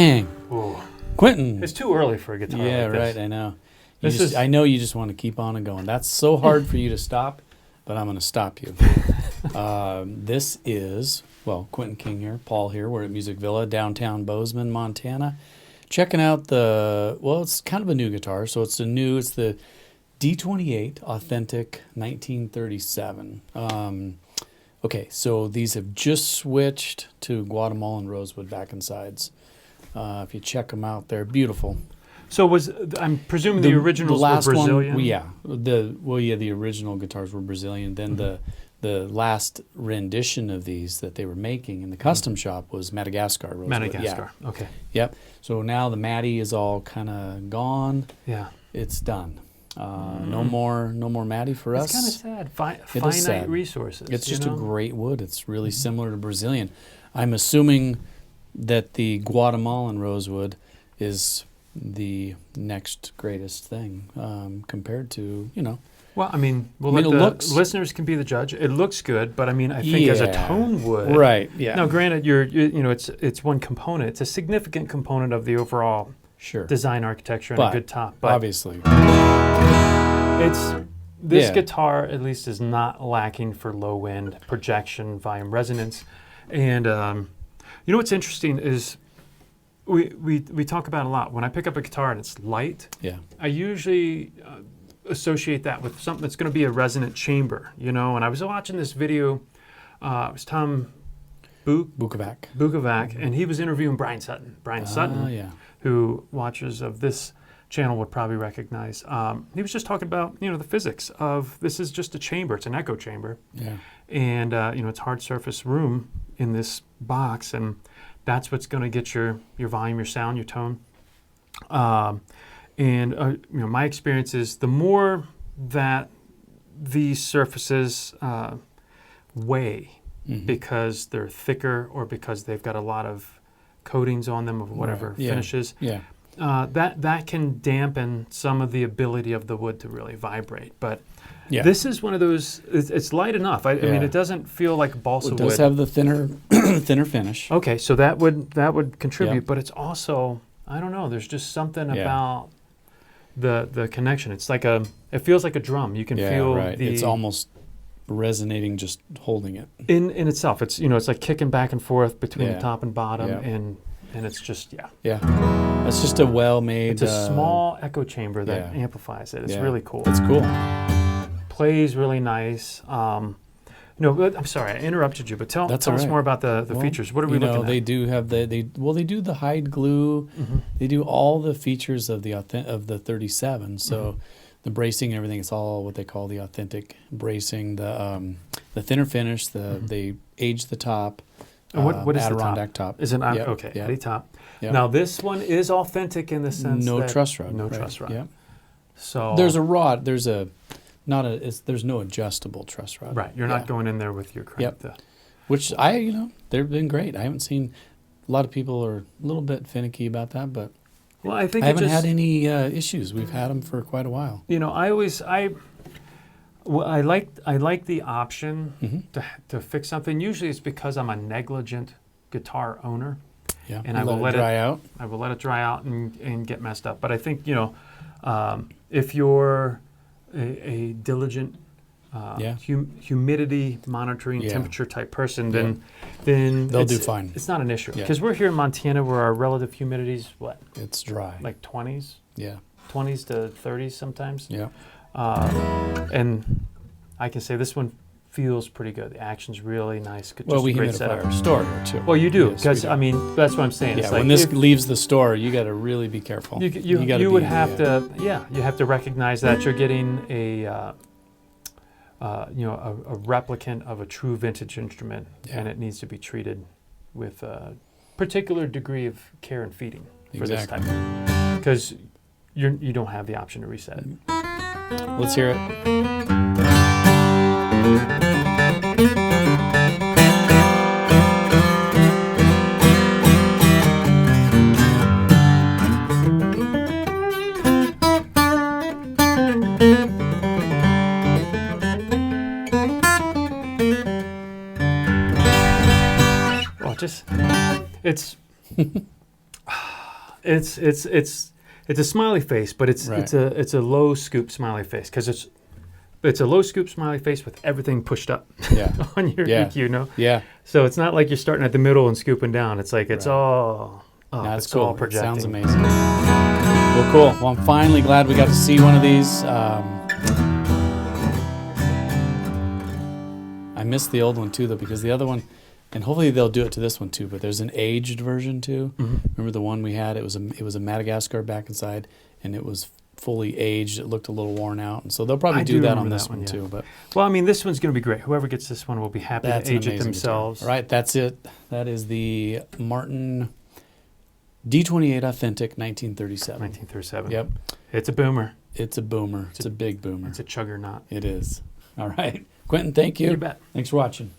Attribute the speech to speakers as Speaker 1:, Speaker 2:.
Speaker 1: Dang.
Speaker 2: Ooh.
Speaker 1: Quentin.
Speaker 2: It's too early for a guitar
Speaker 1: Yeah,
Speaker 2: like this.
Speaker 1: right, I know. I know you just want to keep on and going. That's so hard for you to stop, but I'm going to stop you. This is, Quentin King here, Paul here. We're at Music Villa, downtown Bozeman, Montana. Checking out it's kind of a new guitar. So it's the D-28 Authentic 1937. Okay, so these have just switched to Guatemalan Rosewood back and sides. If you check them out, they're beautiful.
Speaker 2: So I'm presuming the originals
Speaker 1: last
Speaker 2: were Brazilian?
Speaker 1: One, the original guitars were Brazilian. Then the last rendition of these that they were making in the custom shop was Madagascar Rosewood.
Speaker 2: Madagascar, okay.
Speaker 1: Yep. So now the Matty is all kind of gone.
Speaker 2: Yeah.
Speaker 1: It's done. No more Matty for us.
Speaker 2: It's kind of sad. Finite resources.
Speaker 1: It's just a great wood. It's really similar to Brazilian. I'm assuming that the Guatemalan Rosewood is the next greatest thing compared to,
Speaker 2: Well, listeners can be the judge. It looks good, but I think as a tone wood.
Speaker 1: Right, yeah.
Speaker 2: Now, granted, it's one component. It's a significant component of the overall design architecture and a good top. But
Speaker 1: obviously.
Speaker 2: This guitar, at least, is not lacking for low end projection, volume resonance. And what's interesting is we talk about a lot. When I pick up a guitar and it's light, I usually associate that with something that's going to be a resonant chamber, And I was watching this video. It was Tom Bukovac, and he was interviewing Brian Sutton. Brian Sutton, who watchers of this channel would probably recognize. He was just talking about the physics of this is just a chamber. It's an echo chamber, and it's hard surface room in this box, and that's what's going to get your volume, your sound, your tone. My experience is the more that these surfaces weigh because they're thicker or because they've got a lot of coatings on them of whatever finishes, that can dampen some of the ability of the wood to really vibrate. But this is one of those. It's light enough. I mean, it doesn't feel like balsa wood.
Speaker 1: It does have the thinner finish.
Speaker 2: Okay, so that would contribute, but it's also, I don't know. There's just something about the connection. It's like it feels like a drum. You can feel
Speaker 1: it's almost resonating just holding it.
Speaker 2: In itself, it's it's like kicking back and forth between the top and bottom, and it's just
Speaker 1: It's just a well-made.
Speaker 2: It's a small echo chamber that amplifies it. It's really cool.
Speaker 1: It's cool.
Speaker 2: Plays really nice. I'm sorry, I interrupted you, but tell us more about the features. What are we looking at?
Speaker 1: They do have they do the hide glue. They do all the features of the 37. So the bracing and everything, it's all what they call the authentic bracing. The thinner finish. They age the top.
Speaker 2: What is
Speaker 1: Adirondack
Speaker 2: the top?
Speaker 1: top?
Speaker 2: Is it okay? Yep. Top. Yep. Now this one is authentic in the sense
Speaker 1: no truss rod.
Speaker 2: No truss rod.
Speaker 1: Yep.
Speaker 2: So
Speaker 1: there's a rod. There's no adjustable truss rod.
Speaker 2: Right. You're not going in there with your crank.
Speaker 1: Which they've been great. I haven't seen a lot of people are a little bit finicky about that, but
Speaker 2: I think
Speaker 1: I haven't had any issues. We've had them for quite a while.
Speaker 2: I like the option to fix something. Usually it's because I'm a negligent guitar owner.
Speaker 1: Yeah,
Speaker 2: and I will let it
Speaker 1: dry out.
Speaker 2: I will let it dry out and get messed up. But I think if you're a diligent humidity monitoring temperature type person, then
Speaker 1: they'll do fine.
Speaker 2: It's not an issue because we're here in Montana where our relative humidity is what?
Speaker 1: It's dry.
Speaker 2: Like 20s.
Speaker 1: Yeah.
Speaker 2: 20s to 30s sometimes.
Speaker 1: Yeah.
Speaker 2: And I can say this one feels pretty good. The action's really nice.
Speaker 1: We humidify our store too.
Speaker 2: Well, you do, because that's what I'm saying.
Speaker 1: Yeah,
Speaker 2: it's
Speaker 1: when this leaves the store, you got to really be careful.
Speaker 2: You would have to recognize that you're getting a replicant of a true vintage instrument, and it needs to be treated with a particular degree of care and feeding for this type, because you don't have the option to reset it.
Speaker 1: Let's hear it.
Speaker 2: It's a smiley face, but it's a low scoop smiley face because it's a low scoop smiley face with everything pushed up on your EQ,
Speaker 1: Yeah.
Speaker 2: So it's not like you're starting at the middle and scooping down. It's like it's all up.
Speaker 1: That's
Speaker 2: it's
Speaker 1: cool.
Speaker 2: all projecting.
Speaker 1: It sounds amazing. Well, cool. Well, I'm finally glad we got to see one of these. I missed the old one too, though, because the other one, and hopefully they'll do it to this one too, but there's an aged version too.
Speaker 2: Mm-hmm.
Speaker 1: Remember the one we had? It was a Madagascar back inside, and it was fully aged. It looked a little worn out, and so they'll probably do that on this one too. But
Speaker 2: well, I mean, this one's going to be great. Whoever gets this one will be happy to age it themselves.
Speaker 1: All right, that's it. That is the Martin D-28 Authentic 1937.
Speaker 2: 1937.
Speaker 1: Yep.
Speaker 2: It's a boomer.
Speaker 1: It's a boomer. It's a big boomer.
Speaker 2: It's a juggernaut.
Speaker 1: It is. All right. Quentin, thank you.
Speaker 2: You bet.
Speaker 1: Thanks for watching.